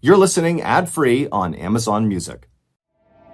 You're listening ad-free on Amazon Music.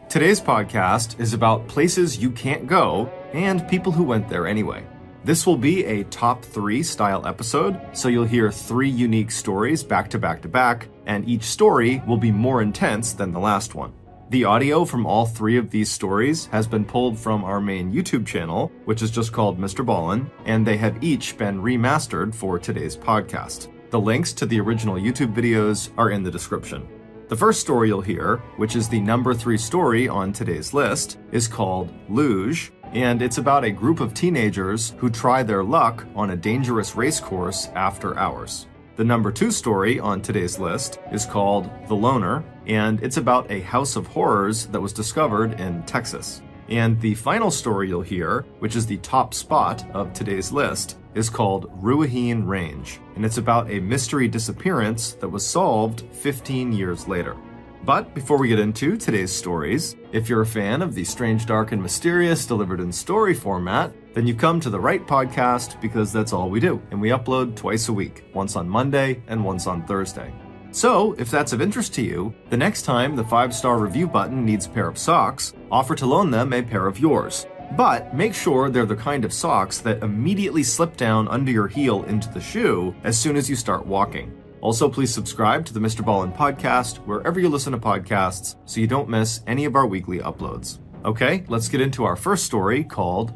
Today's podcast is about places you can't go and people who went there anyway. This will be a top 3 style episode, so you'll hear 3 unique stories back to back to back, and each story will be more intense than the last one. The audio from all 3 of these stories has been pulled from our main YouTube channel, which is just called MrBallen, and they have each been remastered for today's podcast. The links to the original YouTube videos are in the description. The first story you'll hear, which is the number 3 story on today's list, is called Luge, and it's about a group of teenagers who try their luck on a dangerous race course after hours. The number 2 story on today's list is called The Loner, and it's about a house of horrors that was discovered in Texas. And the final story you'll hear, which is the top spot of today's list, is called Ruahine Range, and it's about a mystery disappearance that was solved 15 years later. But before we get into today's stories, if you're a fan of the strange, dark, and mysterious delivered in story format, then you come to the right podcast because that's all we do, and we upload twice a week, once on Monday and once on Thursday. So, if that's of interest to you, the next time the 5-star review button needs a pair of socks, offer to loan them a pair of yours. But make sure they're the kind of socks that immediately slip down under your heel into the shoe as soon as you start walking. Also, please subscribe to the MrBallen podcast wherever you listen to podcasts so you don't miss any of our weekly uploads. Okay, let's get into our first story called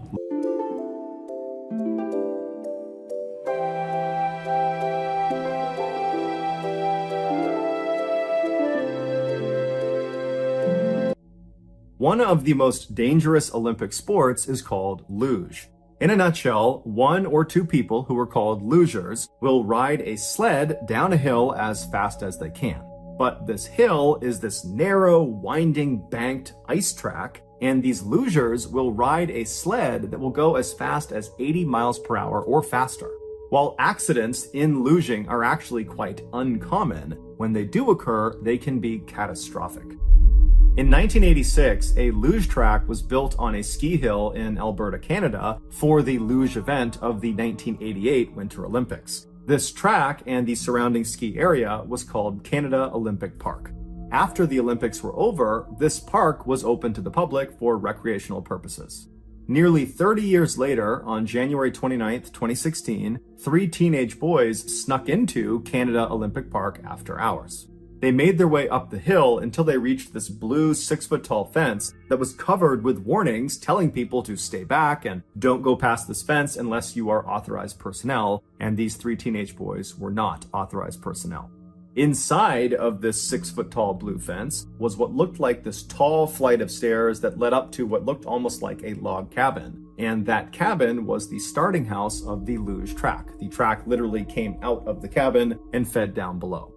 One of the most dangerous Olympic sports is called luge. In a nutshell, 1 or 2 people who are called lugers will ride a sled down a hill as fast as they can. But this hill is this narrow, winding, banked ice track, and these lugers will ride a sled that will go as fast as 80 miles per hour or faster. While accidents in luging are actually quite uncommon, when they do occur, they can be catastrophic. In 1986, a luge track was built on a ski hill in Alberta, Canada, for the luge event of the 1988 Winter Olympics. This track and the surrounding ski area was called Canada Olympic Park. After the Olympics were over, this park was open to the public for recreational purposes. Nearly 30 years later, on January 29, 2016, 3 teenage boys snuck into Canada Olympic Park after hours. They made their way up the hill until they reached this blue 6-foot-tall fence that was covered with warnings telling people to stay back and don't go past this fence unless you are authorized personnel, and these 3 teenage boys were not authorized personnel. Inside of this 6-foot-tall blue fence was what looked like this tall flight of stairs that led up to what looked almost like a log cabin. And that cabin was the starting house of the luge track. The track literally came out of the cabin and fed down below.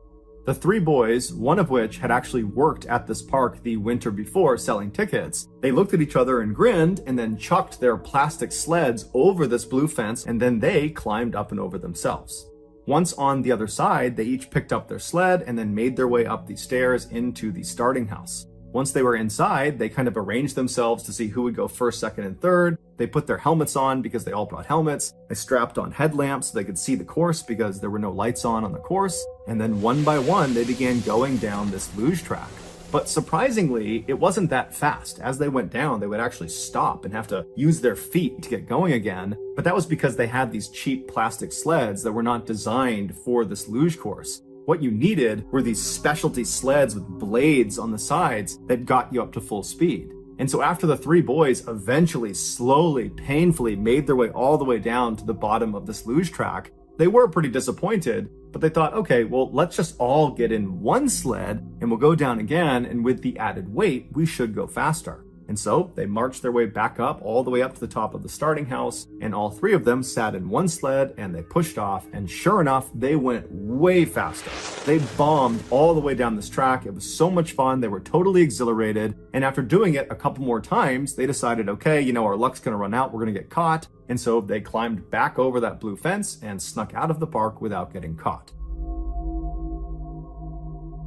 The 3 boys, one of which had actually worked at this park the winter before selling tickets, they looked at each other and grinned and then chucked their plastic sleds over this blue fence, and then they climbed up and over themselves. Once on the other side, they each picked up their sled and then made their way up the stairs into the starting house. Once they were inside, they kind of arranged themselves to see who would go first, second, and third. They put their helmets on because they all brought helmets. They strapped on headlamps so they could see the course because there were no lights on the course. And then one by one, they began going down this luge track. But surprisingly, it wasn't that fast. As they went down, they would actually stop and have to use their feet to get going again. But that was because they had these cheap plastic sleds that were not designed for this luge course. What you needed were these specialty sleds with blades on the sides that got you up to full speed. And so after the 3 boys eventually, slowly, painfully made their way all the way down to the bottom of this luge track, they were pretty disappointed, but they thought, okay, well, let's just all get in one sled and we'll go down again, and with the added weight, we should go faster. And so they marched their way back up, all the way up to the top of the starting house, and all 3 of them sat in one sled and they pushed off, and sure enough, they went way faster. They bombed all the way down this track. It was so much fun. They were totally exhilarated, and after doing it a couple more times, they decided, okay, our luck's gonna run out, we're gonna get caught, and so they climbed back over that blue fence and snuck out of the park without getting caught.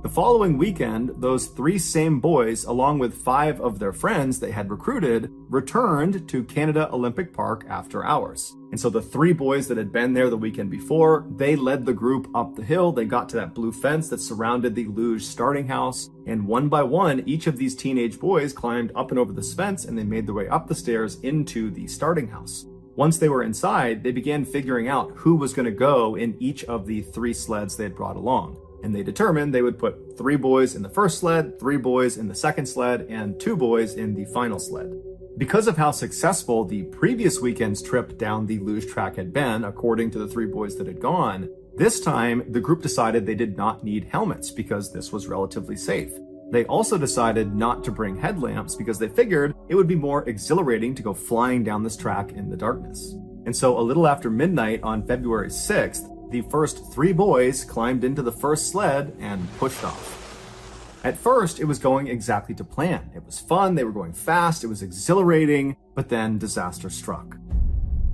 The following weekend, those 3 same boys, along with 5 of their friends they had recruited, returned to Canada Olympic Park after hours. And so the 3 boys that had been there the weekend before, they led the group up the hill. They got to that blue fence that surrounded the luge starting house. And one by one, each of these teenage boys climbed up and over this fence, and they made their way up the stairs into the starting house. Once they were inside, they began figuring out who was going to go in each of the 3 sleds they had brought along. And they determined they would put 3 boys in the first sled, 3 boys in the second sled, and 2 boys in the final sled. Because of how successful the previous weekend's trip down the luge track had been, according to the 3 boys that had gone, this time the group decided they did not need helmets because this was relatively safe. They also decided not to bring headlamps because they figured it would be more exhilarating to go flying down this track in the darkness. And so a little after midnight on February 6th, the first 3 boys climbed into the first sled and pushed off. At first, it was going exactly to plan. It was fun, they were going fast, it was exhilarating, but then disaster struck.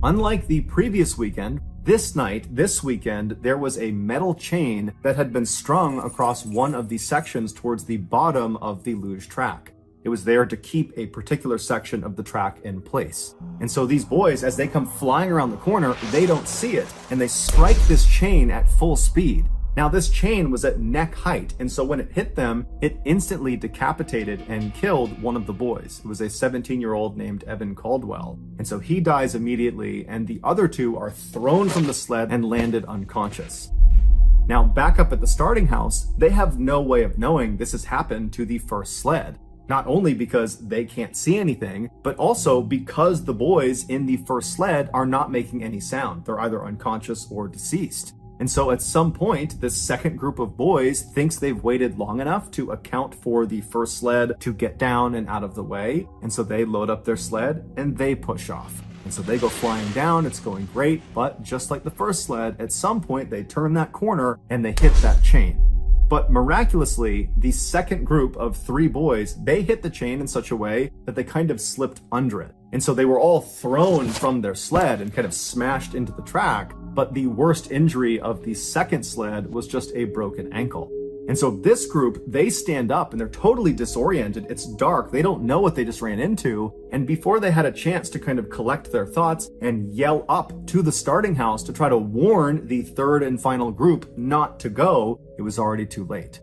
Unlike the previous weekend, this weekend, there was a metal chain that had been strung across one of the sections towards the bottom of the luge track. It was there to keep a particular section of the track in place. And so these boys, as they come flying around the corner, they don't see it, and they strike this chain at full speed. Now, this chain was at neck height, and so when it hit them, it instantly decapitated and killed one of the boys. It was a 17-year-old named Evan Caldwell. And so he dies immediately, and the other 2 are thrown from the sled and landed unconscious. Now, back up at the starting house, they have no way of knowing this has happened to the first sled. Not only because they can't see anything, but also because the boys in the first sled are not making any sound. They're either unconscious or deceased. And so at some point, this second group of boys thinks they've waited long enough to account for the first sled to get down and out of the way. And so they load up their sled and they push off. And so they go flying down, it's going great, but just like the first sled, at some point they turn that corner and they hit that chain. But miraculously, the second group of 3 boys, they hit the chain in such a way that they kind of slipped under it. And so they were all thrown from their sled and kind of smashed into the track. But the worst injury of the second sled was just a broken ankle. And so this group, they stand up and they're totally disoriented. It's dark. They don't know what they just ran into. And before they had a chance to kind of collect their thoughts and yell up to the starting house to try to warn the third and final group not to go, it was already too late.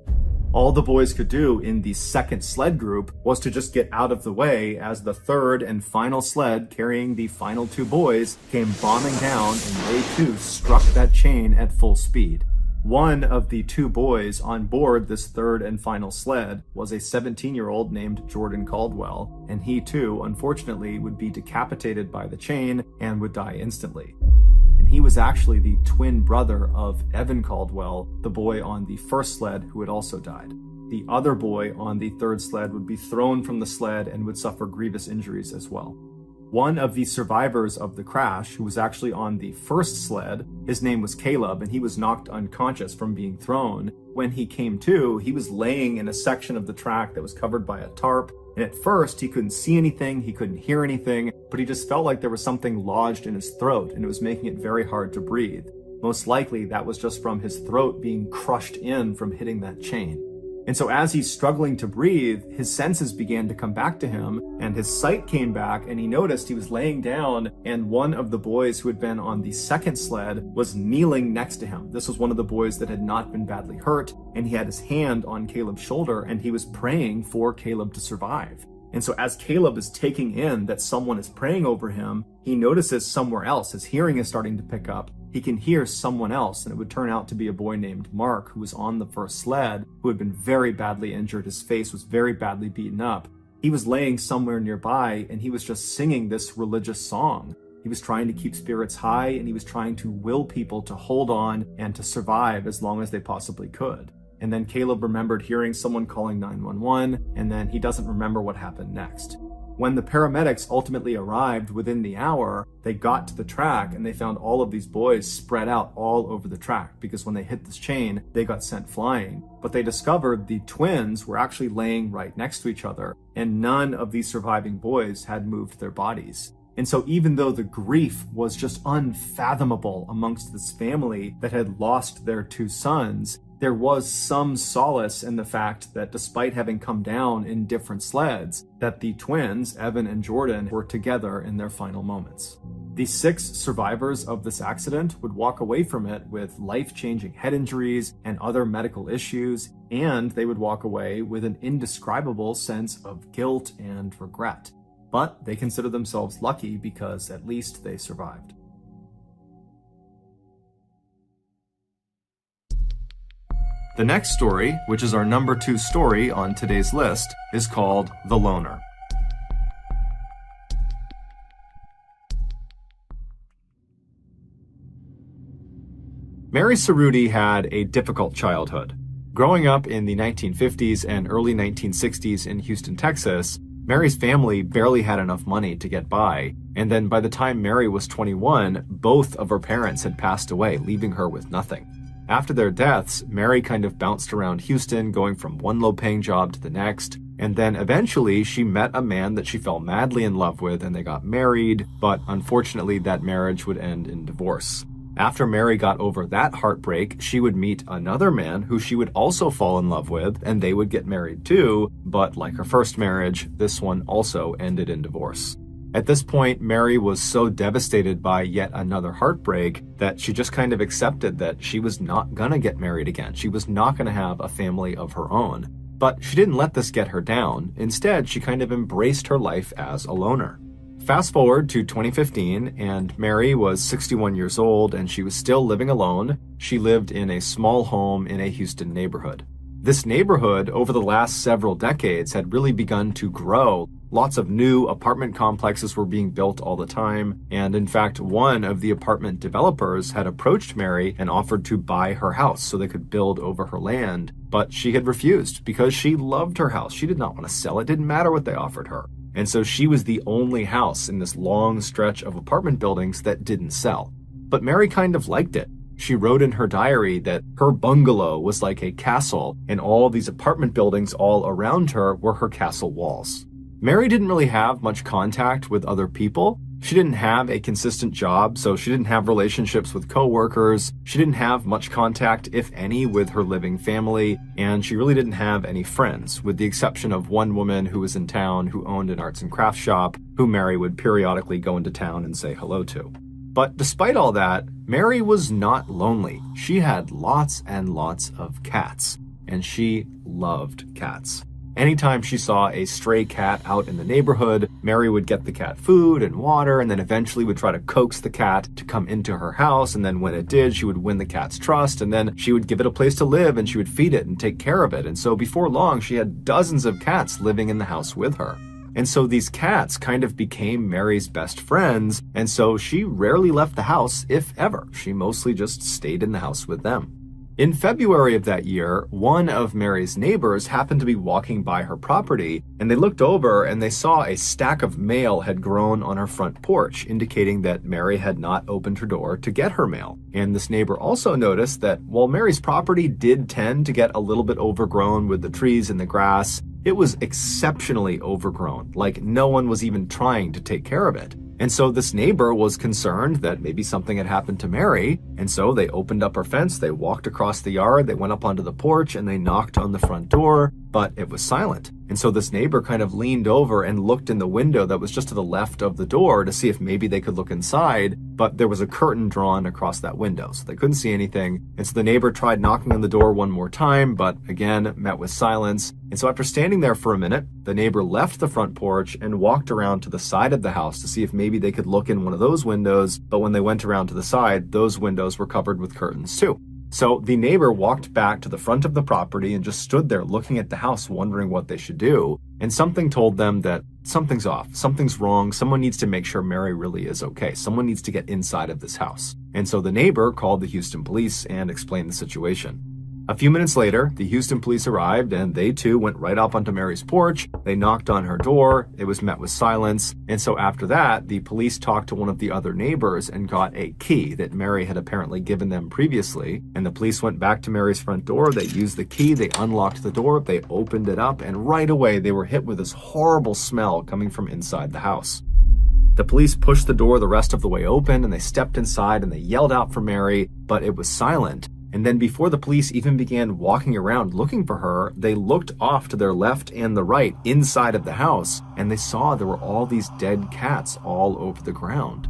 All the boys could do in the second sled group was to just get out of the way as the third and final sled carrying the final 2 boys came bombing down, and they too struck that chain at full speed. One of the 2 boys on board this third and final sled was a 17-year-old named Jordan Caldwell, and he too, unfortunately, would be decapitated by the chain and would die instantly. And he was actually the twin brother of Evan Caldwell, the boy on the first sled who had also died. The other boy on the third sled would be thrown from the sled and would suffer grievous injuries as well. One of the survivors of the crash, who was actually on the first sled, his name was Caleb, and he was knocked unconscious from being thrown. When he came to, he was laying in a section of the track that was covered by a tarp, and at first he couldn't see anything, he couldn't hear anything, but he just felt like there was something lodged in his throat, and it was making it very hard to breathe. Most likely that was just from his throat being crushed in from hitting that chain. And so as he's struggling to breathe, his senses began to come back to him, and his sight came back, and he noticed he was laying down, and one of the boys who had been on the second sled was kneeling next to him. This was one of the boys that had not been badly hurt, and he had his hand on Caleb's shoulder, and he was praying for Caleb to survive. And so as Caleb is taking in that someone is praying over him, he notices somewhere else, his hearing is starting to pick up. He can hear someone else, and it would turn out to be a boy named Mark, who was on the first sled, who had been very badly injured. His face was very badly beaten up. He was laying somewhere nearby, and he was just singing this religious song. He was trying to keep spirits high, and he was trying to will people to hold on and to survive as long as they possibly could. And then Caleb remembered hearing someone calling 911, and then he doesn't remember what happened next. When the paramedics ultimately arrived within the hour, they got to the track and they found all of these boys spread out all over the track, because when they hit this chain, they got sent flying. But they discovered the twins were actually laying right next to each other, and none of these surviving boys had moved their bodies. And so even though the grief was just unfathomable amongst this family that had lost their 2 sons, There was some solace in the fact that despite having come down in different sleds, that the twins, Evan and Jordan, were together in their final moments. The 6 survivors of this accident would walk away from it with life-changing head injuries and other medical issues, and they would walk away with an indescribable sense of guilt and regret. But they consider themselves lucky because at least they survived. The next story, which is our number 2 story on today's list, is called The Loner. Mary Cerruti had a difficult childhood. Growing up in the 1950s and early 1960s in Houston, Texas, Mary's family barely had enough money to get by, and then by the time Mary was 21, both of her parents had passed away, leaving her with nothing. After their deaths, Mary kind of bounced around Houston, going from one low-paying job to the next, and then eventually she met a man that she fell madly in love with and they got married, but unfortunately that marriage would end in divorce. After Mary got over that heartbreak, she would meet another man who she would also fall in love with, and they would get married too, but like her first marriage, this one also ended in divorce. At this point, Mary was so devastated by yet another heartbreak that she just kind of accepted that she was not gonna get married again. She was not gonna have a family of her own. But she didn't let this get her down. Instead, she kind of embraced her life as a loner. Fast forward to 2015, and Mary was 61 years old and she was still living alone. She lived in a small home in a Houston neighborhood. This neighborhood, over the last several decades, had really begun to grow. Lots of new apartment complexes were being built all the time, and in fact, one of the apartment developers had approached Mary and offered to buy her house so they could build over her land, but she had refused because she loved her house. She did not want to sell it. Didn't matter what they offered her. And so she was the only house in this long stretch of apartment buildings that didn't sell. But Mary kind of liked it. She wrote in her diary that her bungalow was like a castle, and all these apartment buildings all around her were her castle walls. Mary didn't really have much contact with other people. She didn't have a consistent job, so she didn't have relationships with coworkers. She didn't have much contact, if any, with her living family, and she really didn't have any friends, with the exception of one woman who was in town who owned an arts and crafts shop, who Mary would periodically go into town and say hello to. But despite all that, Mary was not lonely. She had lots and lots of cats, and she loved cats. Anytime she saw a stray cat out in the neighborhood, Mary would get the cat food and water, and then eventually would try to coax the cat to come into her house, and then when it did, she would win the cat's trust, and then she would give it a place to live, and she would feed it and take care of it. And so before long, she had dozens of cats living in the house with her. And so these cats kind of became Mary's best friends, and so she rarely left the house, if ever. She mostly just stayed in the house with them. In February of that year, one of Mary's neighbors happened to be walking by her property, and they looked over and they saw a stack of mail had grown on her front porch, indicating that Mary had not opened her door to get her mail. And this neighbor also noticed that while Mary's property did tend to get a little bit overgrown with the trees and the grass, it was exceptionally overgrown, like no one was even trying to take care of it. And so this neighbor was concerned that maybe something had happened to Mary, and so they opened up her fence, they walked across the yard, they went up onto the porch, and they knocked on the front door, but it was silent. And so this neighbor kind of leaned over and looked in the window that was just to the left of the door to see if maybe they could look inside, but there was a curtain drawn across that window, so they couldn't see anything. And so the neighbor tried knocking on the door one more time, but again, met with silence. And so after standing there for a minute, the neighbor left the front porch and walked around to the side of the house to see if maybe they could look in one of those windows, but when they went around to the side, those windows were covered with curtains too. So the neighbor walked back to the front of the property and just stood there looking at the house, wondering what they should do. And something told them that something's off, something's wrong, someone needs to make sure Mary really is okay. Someone needs to get inside of this house. And so the neighbor called the Houston police and explained the situation. A few minutes later, the Houston police arrived and they too went right up onto Mary's porch. They knocked on her door. It was met with silence. And so after that, the police talked to one of the other neighbors and got a key that Mary had apparently given them previously. And the police went back to Mary's front door. They used the key. They unlocked the door. They opened it up. And right away, they were hit with this horrible smell coming from inside the house. The police pushed the door the rest of the way open and they stepped inside and they yelled out for Mary, but it was silent. And then before the police even began walking around looking for her, they looked off to their left and the right inside of the house, and they saw there were all these dead cats all over the ground.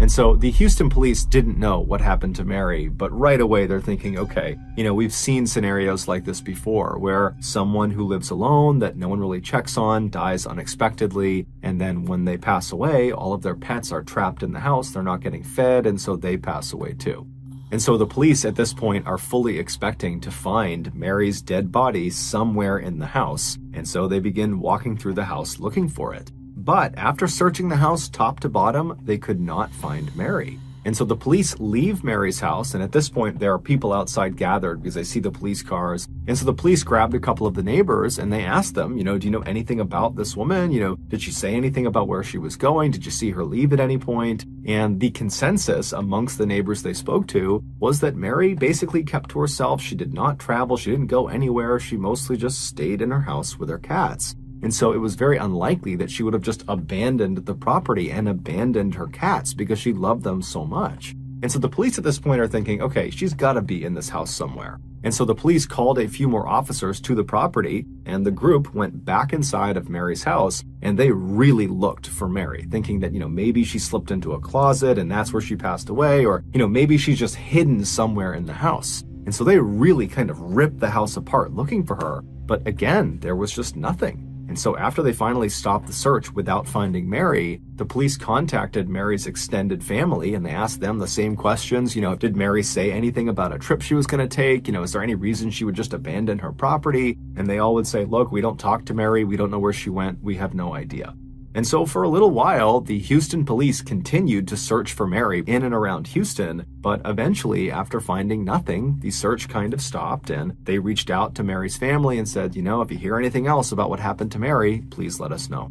And so the Houston police didn't know what happened to Mary, but right away they're thinking, okay, we've seen scenarios like this before where someone who lives alone that no one really checks on dies unexpectedly, and then when they pass away, all of their pets are trapped in the house, they're not getting fed, and so they pass away too. And so the police at this point are fully expecting to find Mary's dead body somewhere in the house, and so they begin walking through the house looking for it. But after searching the house top to bottom, they could not find Mary. And so the police leave Mary's house, and at this point there are people outside gathered because they see the police cars. And so the police grabbed a couple of the neighbors and they asked them, do you know anything about this woman? Did she say anything about where she was going? Did you see her leave at any point? And the consensus amongst the neighbors they spoke to was that Mary basically kept to herself. She did not travel. She didn't go anywhere. She mostly just stayed in her house with her cats. And so it was very unlikely that she would have just abandoned the property and abandoned her cats because she loved them so much. And so the police at this point are thinking, okay, she's got to be in this house somewhere. And so the police called a few more officers to the property, and the group went back inside of Mary's house, and they really looked for Mary, thinking that, maybe she slipped into a closet and that's where she passed away, or, maybe she's just hidden somewhere in the house. And so they really kind of ripped the house apart looking for her. But again, there was just nothing. And so after they finally stopped the search without finding Mary, the police contacted Mary's extended family and they asked them the same questions. Did Mary say anything about a trip she was going to take? Is there any reason she would just abandon her property? And they all would say, look, we don't talk to Mary. We don't know where she went. We have no idea. And so for a little while, the Houston police continued to search for Mary in and around Houston, but eventually, after finding nothing, the search kind of stopped, and they reached out to Mary's family and said, if you hear anything else about what happened to Mary, please let us know.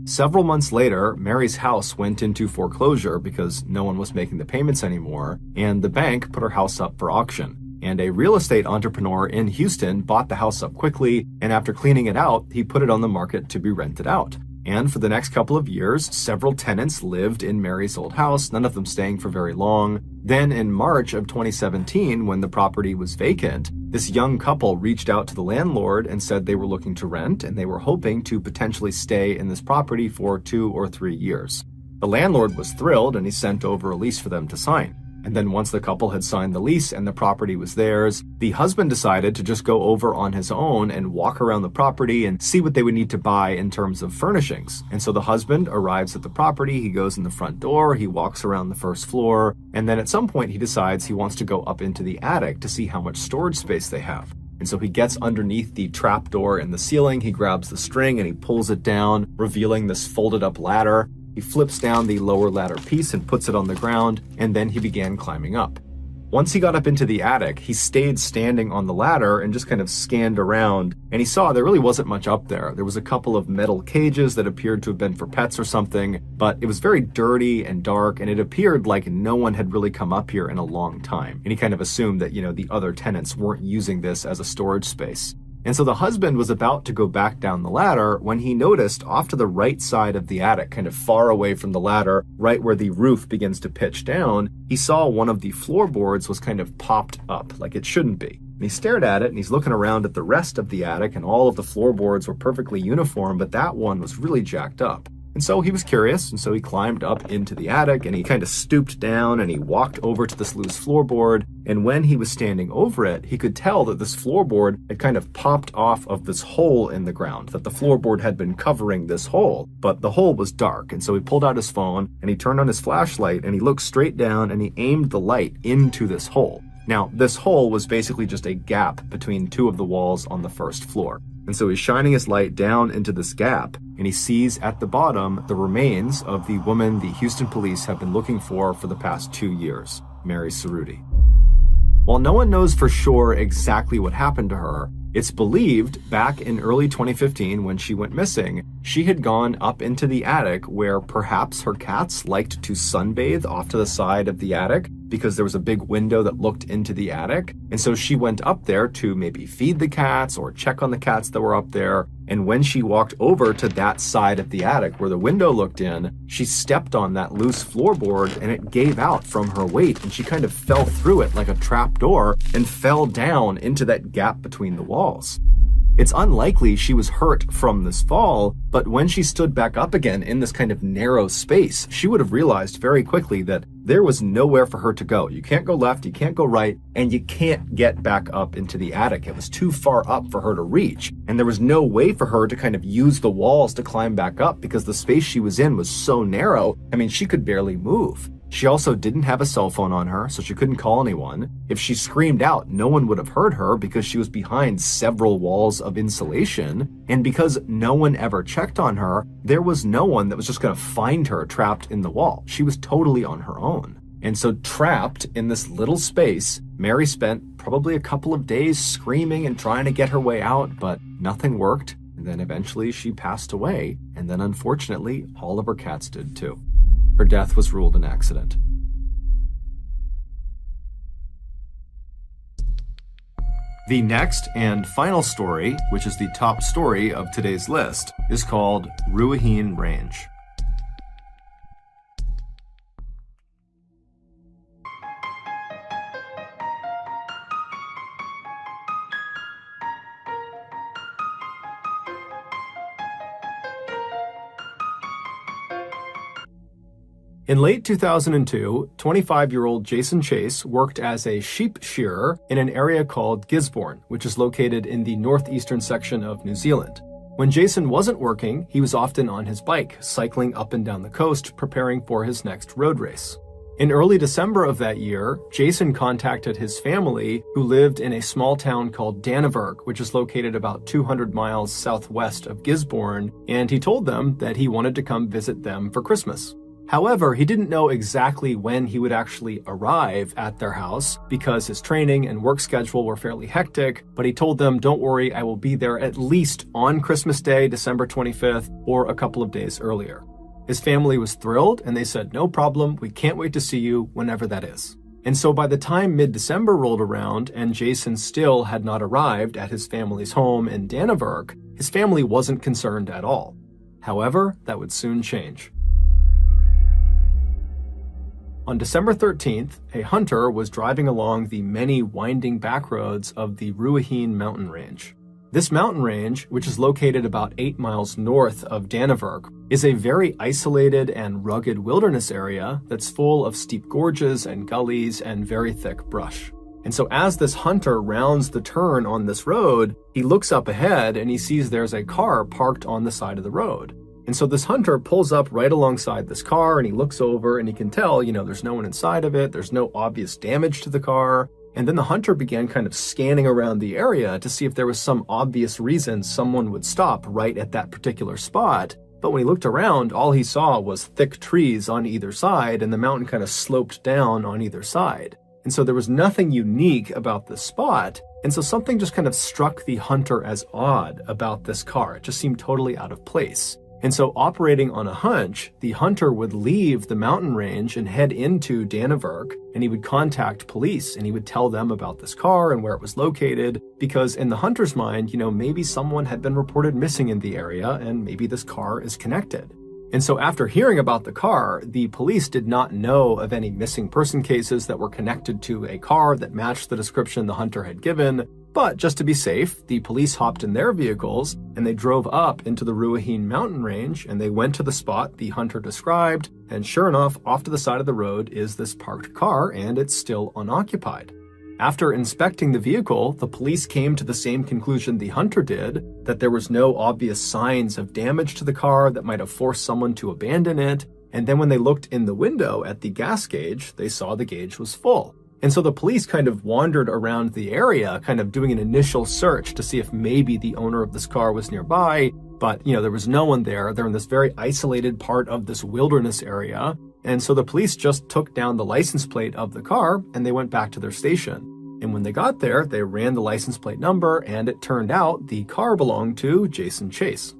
Several months later, Mary's house went into foreclosure because no one was making the payments anymore, and the bank put her house up for auction. And a real estate entrepreneur in Houston bought the house up quickly, and after cleaning it out, he put it on the market to be rented out. And for the next couple of years, several tenants lived in Mary's old house, none of them staying for very long. Then in March of 2017, when the property was vacant, this young couple reached out to the landlord and said they were looking to rent, and they were hoping to potentially stay in this property for 2 or 3 years. The landlord was thrilled, and he sent over a lease for them to sign. And then once the couple had signed the lease and the property was theirs, the husband decided to just go over on his own and walk around the property and see what they would need to buy in terms of furnishings. And so the husband arrives at the property, he goes in the front door, he walks around the first floor, and then at some point he decides he wants to go up into the attic to see how much storage space they have. And so he gets underneath the trapdoor in the ceiling, he grabs the string and he pulls it down, revealing this folded up ladder. He flips down the lower ladder piece and puts it on the ground, and then he began climbing up. Once he got up into the attic, he stayed standing on the ladder and just kind of scanned around, and he saw there really wasn't much up there. There was a couple of metal cages that appeared to have been for pets or something, but it was very dirty and dark, and it appeared like no one had really come up here in a long time. And he kind of assumed that, the other tenants weren't using this as a storage space. And so the husband was about to go back down the ladder when he noticed off to the right side of the attic, kind of far away from the ladder, right where the roof begins to pitch down, he saw one of the floorboards was kind of popped up like it shouldn't be. And he stared at it and he's looking around at the rest of the attic and all of the floorboards were perfectly uniform, but that one was really jacked up. And so he was curious, and so he climbed up into the attic and he kind of stooped down and he walked over to this loose floorboard. And when he was standing over it, he could tell that this floorboard had kind of popped off of this hole in the ground, that the floorboard had been covering this hole, but the hole was dark. And so he pulled out his phone and he turned on his flashlight and he looked straight down and he aimed the light into this hole. Now, this hole was basically just a gap between two of the walls on the first floor. And so he's shining his light down into this gap, and he sees at the bottom the remains of the woman the Houston police have been looking for the past 2 years, Mary Cerruti. While no one knows for sure exactly what happened to her, it's believed back in early 2015 when she went missing She had gone up into the attic where perhaps her cats liked to sunbathe off to the side of the attic because there was a big window that looked into the attic. And so she went up there to maybe feed the cats or check on the cats that were up there. And when she walked over to that side of the attic where the window looked in, she stepped on that loose floorboard and it gave out from her weight and she kind of fell through it like a trap door and fell down into that gap between the walls. It's unlikely she was hurt from this fall, but when she stood back up again in this kind of narrow space, she would have realized very quickly that there was nowhere for her to go. You can't go left, you can't go right, and you can't get back up into the attic. It was too far up for her to reach, and there was no way for her to kind of use the walls to climb back up because the space she was in was so narrow. I mean, she could barely move. She also didn't have a cell phone on her, so she couldn't call anyone. If she screamed out, no one would have heard her because she was behind several walls of insulation. And because no one ever checked on her, there was no one that was just going to find her trapped in the wall. She was totally on her own. And so trapped in this little space, Mary spent probably a couple of days screaming and trying to get her way out, but nothing worked. And then eventually she passed away. And then unfortunately, all of her cats did too. Her death was ruled an accident. The next and final story, which is the top story of today's list, is called Ruahine Range. In late 2002, 25-year-old Jason Chase worked as a sheep shearer in an area called Gisborne, which is located in the northeastern section of New Zealand. When Jason wasn't working, he was often on his bike, cycling up and down the coast, preparing for his next road race. In early December of that year, Jason contacted his family, who lived in a small town called Dannevirke, which is located about 200 miles southwest of Gisborne, and he told them that he wanted to come visit them for Christmas. However, he didn't know exactly when he would actually arrive at their house because his training and work schedule were fairly hectic, but he told them, "Don't worry, I will be there at least on Christmas Day, December 25th, or a couple of days earlier." His family was thrilled and they said, "No problem, we can't wait to see you whenever that is." And so by the time mid-December rolled around and Jason still had not arrived at his family's home in Dannevirke, his family wasn't concerned at all. However, that would soon change. On December 13th, a hunter was driving along the many winding back roads of the Ruahine mountain range. This mountain range, which is located about 8 miles north of Dannevirke, is a very isolated and rugged wilderness area that's full of steep gorges and gullies and very thick brush. And so as this hunter rounds the turn on this road, he looks up ahead and he sees there's a car parked on the side of the road. And so this hunter pulls up right alongside this car and he looks over and he can tell, there's no one inside of it. There's no obvious damage to the car. And then the hunter began kind of scanning around the area to see if there was some obvious reason someone would stop right at that particular spot. But when he looked around, all he saw was thick trees on either side and the mountain kind of sloped down on either side. And so there was nothing unique about this spot. And so something just kind of struck the hunter as odd about this car. It just seemed totally out of place. And so operating on a hunch, the hunter would leave the mountain range and head into Dannevirke, and he would contact police and he would tell them about this car and where it was located, because in the hunter's mind, maybe someone had been reported missing in the area and maybe this car is connected. And so after hearing about the car, the police did not know of any missing person cases that were connected to a car that matched the description the hunter had given. But just to be safe, the police hopped in their vehicles and they drove up into the Ruahine mountain range and they went to the spot the hunter described. And sure enough, off to the side of the road is this parked car and it's still unoccupied. After inspecting the vehicle, the police came to the same conclusion the hunter did, that there was no obvious signs of damage to the car that might have forced someone to abandon it. And then when they looked in the window at the gas gauge, they saw the gauge was full. And so the police kind of wandered around the area, kind of doing an initial search to see if maybe the owner of this car was nearby. But, there was no one there. They're in this very isolated part of this wilderness area. And so the police just took down the license plate of the car and they went back to their station. And when they got there, they ran the license plate number and it turned out the car belonged to Jason Chase.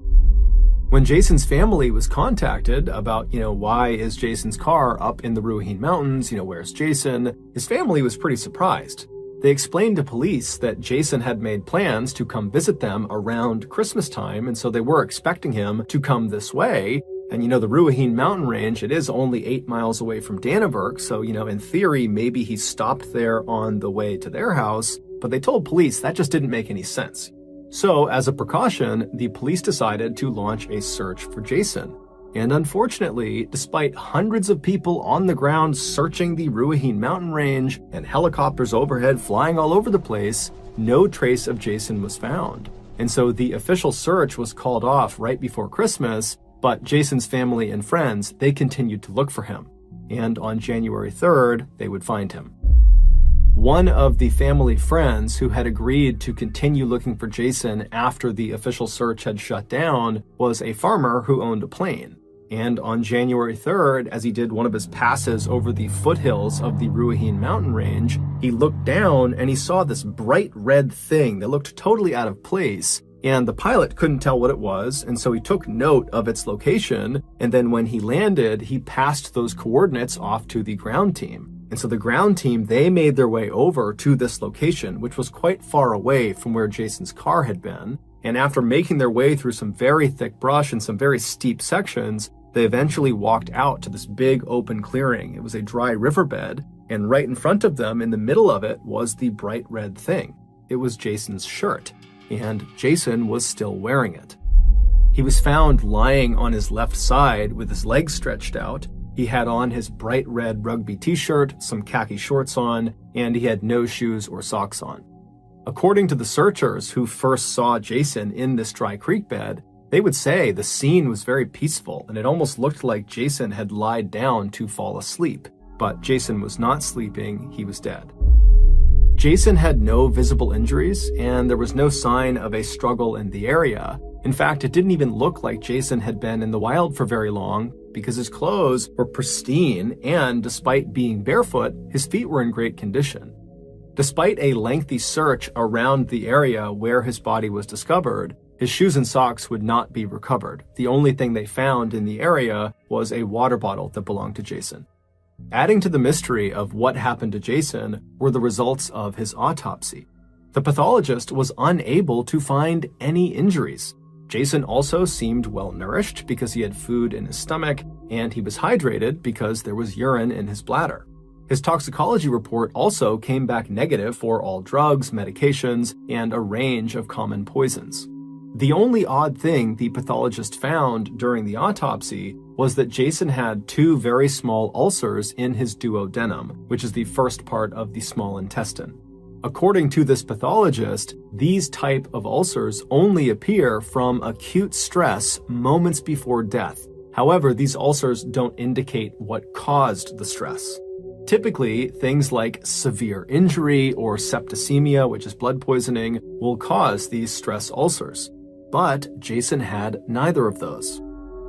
When Jason's family was contacted about, why is Jason's car up in the Ruahine Mountains, where's Jason, his family was pretty surprised. They explained to police that Jason had made plans to come visit them around Christmas time, and so they were expecting him to come this way. And the Ruahine mountain range, it is only 8 miles away from Dannevirke, so in theory, maybe he stopped there on the way to their house, but they told police that just didn't make any sense. So, as a precaution, the police decided to launch a search for Jason. And unfortunately, despite hundreds of people on the ground searching the Ruahine mountain range and helicopters overhead flying all over the place, no trace of Jason was found. And so the official search was called off right before Christmas, but Jason's family and friends, they continued to look for him. And on January 3rd, they would find him. One of the family friends who had agreed to continue looking for Jason after the official search had shut down was a farmer who owned a plane. And on January 3rd, as he did one of his passes over the foothills of the Ruahine mountain range, he looked down and he saw this bright red thing that looked totally out of place. And the pilot couldn't tell what it was, and so he took note of its location, and then when he landed, he passed those coordinates off to the ground team. And so the ground team, they made their way over to this location, which was quite far away from where Jason's car had been. And after making their way through some very thick brush and some very steep sections, they eventually walked out to this big open clearing. It was a dry riverbed, and right in front of them, in the middle of it, was the bright red thing. It was Jason's shirt, and Jason was still wearing it. He was found lying on his left side with his legs stretched out. He had on his bright red rugby t-shirt, some khaki shorts on, and he had no shoes or socks on. According to the searchers who first saw Jason in this dry creek bed, they would say the scene was very peaceful and it almost looked like Jason had lied down to fall asleep. But Jason was not sleeping, he was dead. Jason had no visible injuries and there was no sign of a struggle in the area. In fact, it didn't even look like Jason had been in the wild for very long because his clothes were pristine and despite being barefoot, his feet were in great condition. Despite a lengthy search around the area where his body was discovered, his shoes and socks would not be recovered. The only thing they found in the area was a water bottle that belonged to Jason. Adding to the mystery of what happened to Jason were the results of his autopsy. The pathologist was unable to find any injuries. Jason also seemed well nourished because he had food in his stomach, and he was hydrated because there was urine in his bladder. His toxicology report also came back negative for all drugs, medications, and a range of common poisons. The only odd thing the pathologist found during the autopsy was that Jason had 2 very small ulcers in his duodenum, which is the first part of the small intestine. According to this pathologist, these type of ulcers only appear from acute stress moments before death. However, these ulcers don't indicate what caused the stress. Typically, things like severe injury or septicemia, which is blood poisoning, will cause these stress ulcers. But Jason had neither of those.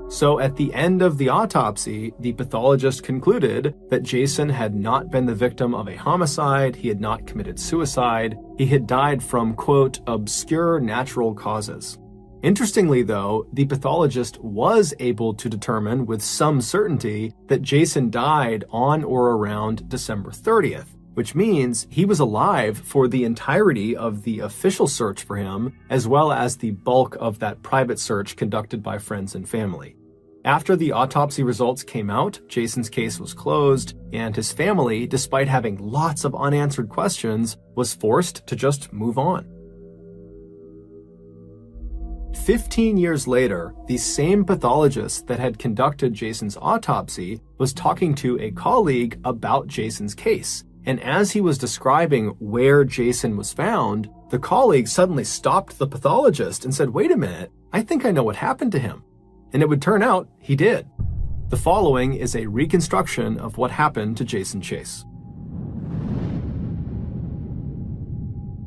So at the end of the autopsy, the pathologist concluded that Jason had not been the victim of a homicide, he had not committed suicide, he had died from, quote, obscure natural causes. Interestingly, though, the pathologist was able to determine with some certainty that Jason died on or around December 30th, which means he was alive for the entirety of the official search for him, as well as the bulk of that private search conducted by friends and family. After the autopsy results came out, Jason's case was closed, and his family, despite having lots of unanswered questions, was forced to just move on. 15 years later, the same pathologist that had conducted Jason's autopsy was talking to a colleague about Jason's case. And as he was describing where Jason was found, the colleague suddenly stopped the pathologist and said, "Wait a minute, I think I know what happened to him." And it would turn out he did. The following is a reconstruction of what happened to Jason Chase.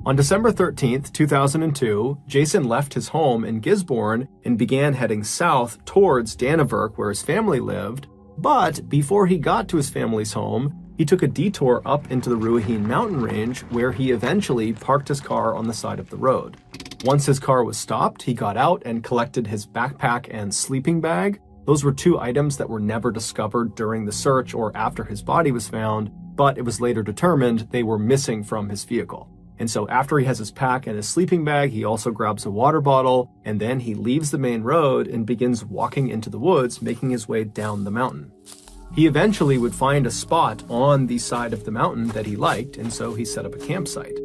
On December 13th, 2002, Jason left his home in Gisborne and began heading south towards Dannevirke, where his family lived. But before he got to his family's home, he took a detour up into the Ruahine mountain range, where he eventually parked his car on the side of the road. Once his car was stopped, he got out and collected his backpack and sleeping bag. Those were two items that were never discovered during the search or after his body was found, but it was later determined they were missing from his vehicle. And so after he has his pack and his sleeping bag, he also grabs a water bottle, and then he leaves the main road and begins walking into the woods, making his way down the mountain. He eventually would find a spot on the side of the mountain that he liked, and so he set up a campsite.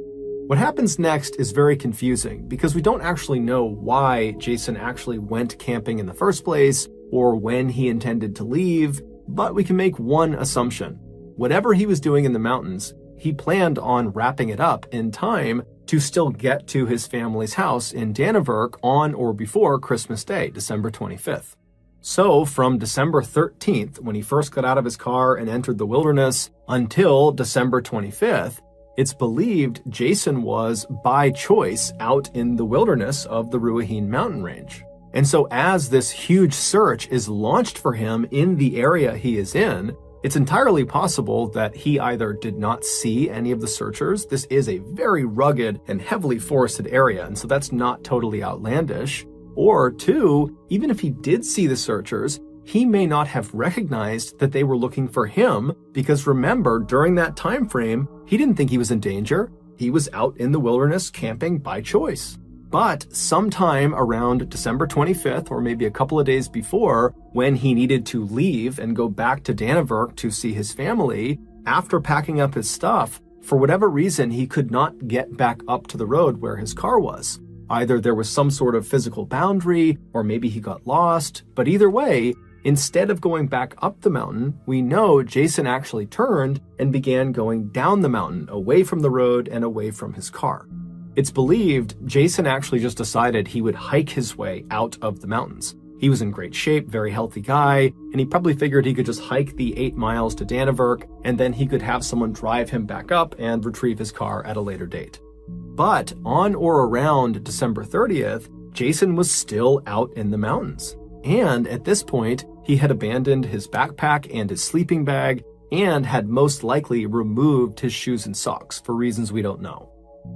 What happens next is very confusing because we don't actually know why Jason actually went camping in the first place or when he intended to leave, but we can make one assumption. Whatever he was doing in the mountains, he planned on wrapping it up in time to still get to his family's house in Dannevirke on or before Christmas Day, December 25th. So from December 13th, when he first got out of his car and entered the wilderness, until December 25th, it's believed Jason was, by choice, out in the wilderness of the Ruahine mountain range. And so as this huge search is launched for him in the area he is in, it's entirely possible that he either did not see any of the searchers. This is a very rugged and heavily forested area, and so that's not totally outlandish. Or two, even if he did see the searchers, he may not have recognized that they were looking for him because remember, during that time frame, he didn't think he was in danger. He was out in the wilderness camping by choice. But sometime around December 25th, or maybe a couple of days before, when he needed to leave and go back to Dannevirke to see his family, after packing up his stuff, for whatever reason, he could not get back up to the road where his car was. Either there was some sort of physical boundary, or maybe he got lost, but either way, instead of going back up the mountain, we know Jason actually turned and began going down the mountain, away from the road and away from his car. It's believed Jason actually just decided he would hike his way out of the mountains. He was in great shape, very healthy guy, and he probably figured he could just hike the 8 miles to Dannevirke, and then he could have someone drive him back up and retrieve his car at a later date. But on or around December 30th, Jason was still out in the mountains. And at this point, he had abandoned his backpack and his sleeping bag and had most likely removed his shoes and socks for reasons we don't know.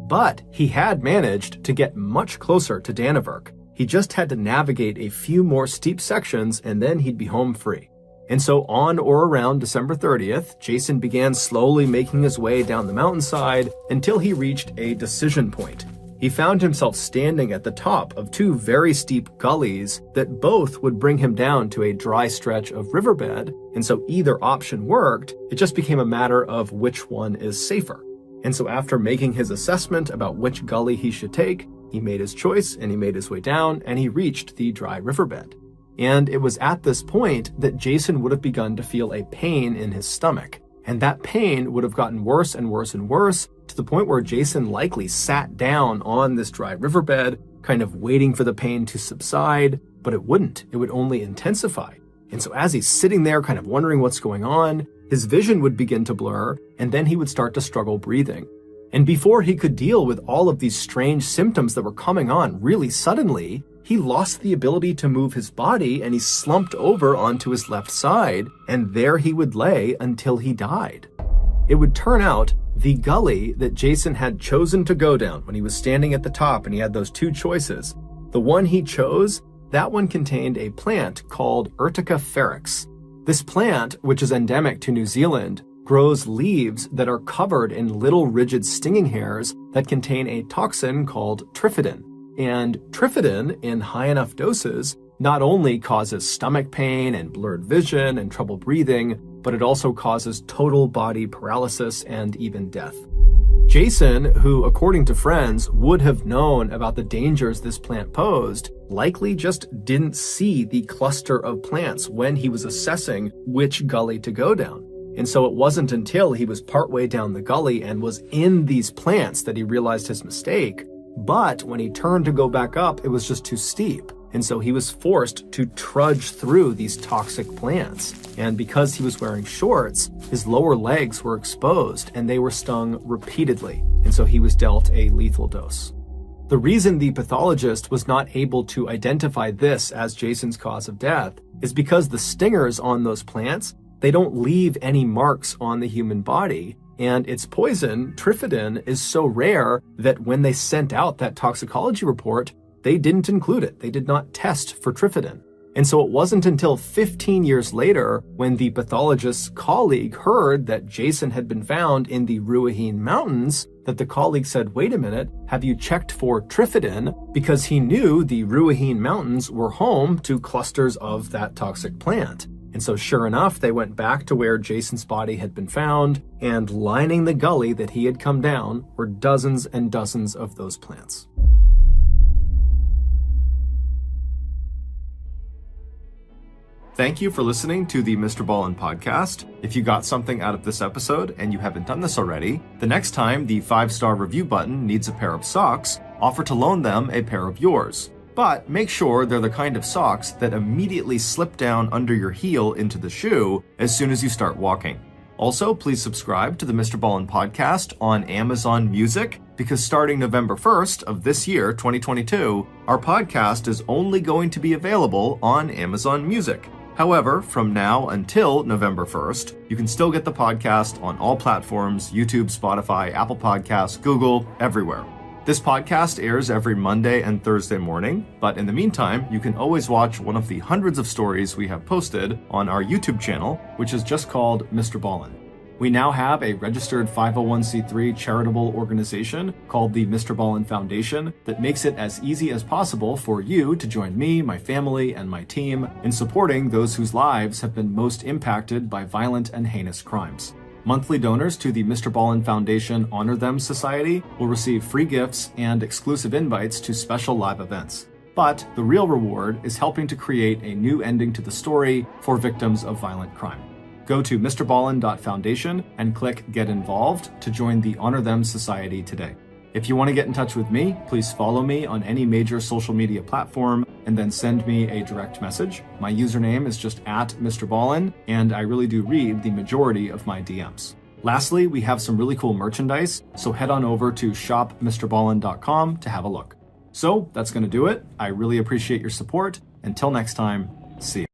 But he had managed to get much closer to Dannevirke. He just had to navigate a few more steep sections and then he'd be home free. And so on or around December 30th, Jason began slowly making his way down the mountainside until he reached a decision point. He found himself standing at the top of 2 very steep gullies that both would bring him down to a dry stretch of riverbed, and so either option worked. It just became a matter of which one is safer. And so after making his assessment about which gully he should take, he made his choice and he made his way down and he reached the dry riverbed. And it was at this point that Jason would have begun to feel a pain in his stomach. And that pain would have gotten worse and worse and worse to the point where Jason likely sat down on this dry riverbed, kind of waiting for the pain to subside, but it wouldn't. It would only intensify. And so as he's sitting there kind of wondering what's going on, his vision would begin to blur, and then he would start to struggle breathing. And before he could deal with all of these strange symptoms that were coming on really suddenly, he lost the ability to move his body and he slumped over onto his left side, and there he would lay until he died. It would turn out the gully that Jason had chosen to go down when he was standing at the top and he had those 2 choices, the one he chose, that one contained a plant called Urtica ferox. This plant, which is endemic to New Zealand, grows leaves that are covered in little rigid stinging hairs that contain a toxin called trifidin. And trifidin, in high enough doses, not only causes stomach pain and blurred vision and trouble breathing, but it also causes total body paralysis and even death. Jason, who according to friends would have known about the dangers this plant posed, likely just didn't see the cluster of plants when he was assessing which gully to go down. And so it wasn't until he was partway down the gully and was in these plants that he realized his mistake. But when he turned to go back up, it was just too steep. And so he was forced to trudge through these toxic plants. And because he was wearing shorts, his lower legs were exposed and they were stung repeatedly. And so he was dealt a lethal dose. The reason the pathologist was not able to identify this as Jason's cause of death is because the stingers on those plants, they don't leave any marks on the human body, And its poison, trifidin, is so rare that when they sent out that toxicology report, they didn't include it. They did not test for trifidin. And so it wasn't until 15 years later when the pathologist's colleague heard that Jason had been found in the Ruahine Mountains that the colleague said, wait a minute, have you checked for trifidin? Because he knew the Ruahine Mountains were home to clusters of that toxic plant. And so sure enough, they went back to where Jason's body had been found, and lining the gully that he had come down were dozens and dozens of those plants. Thank you for listening to the MrBallen podcast. If you got something out of this episode and you haven't done this already, the next time the 5-star review button needs a pair of socks, offer to loan them a pair of yours. But make sure they're the kind of socks that immediately slip down under your heel into the shoe as soon as you start walking. Also, please subscribe to the MrBallen podcast on Amazon Music, because starting November 1st of this year, 2022, our podcast is only going to be available on Amazon Music. However, from now until November 1st, you can still get the podcast on all platforms: YouTube, Spotify, Apple Podcasts, Google, everywhere. This podcast airs every Monday and Thursday morning, but in the meantime, you can always watch one of the hundreds of stories we have posted on our YouTube channel, which is just called MrBallen. We now have a registered 501c3 charitable organization called the MrBallen Foundation that makes it as easy as possible for you to join me, my family, and my team in supporting those whose lives have been most impacted by violent and heinous crimes. Monthly donors to the MrBallen Foundation Honor Them Society will receive free gifts and exclusive invites to special live events. But the real reward is helping to create a new ending to the story for victims of violent crime. Go to MrBallen.Foundation and click Get Involved to join the Honor Them Society today. If you want to get in touch with me, please follow me on any major social media platform and then send me a direct message. My username is just @MrBallen, and I really do read the majority of my DMs. Lastly, we have some really cool merchandise, so head on over to shopmrballen.com to have a look. So that's going to do it. I really appreciate your support. Until next time, see you.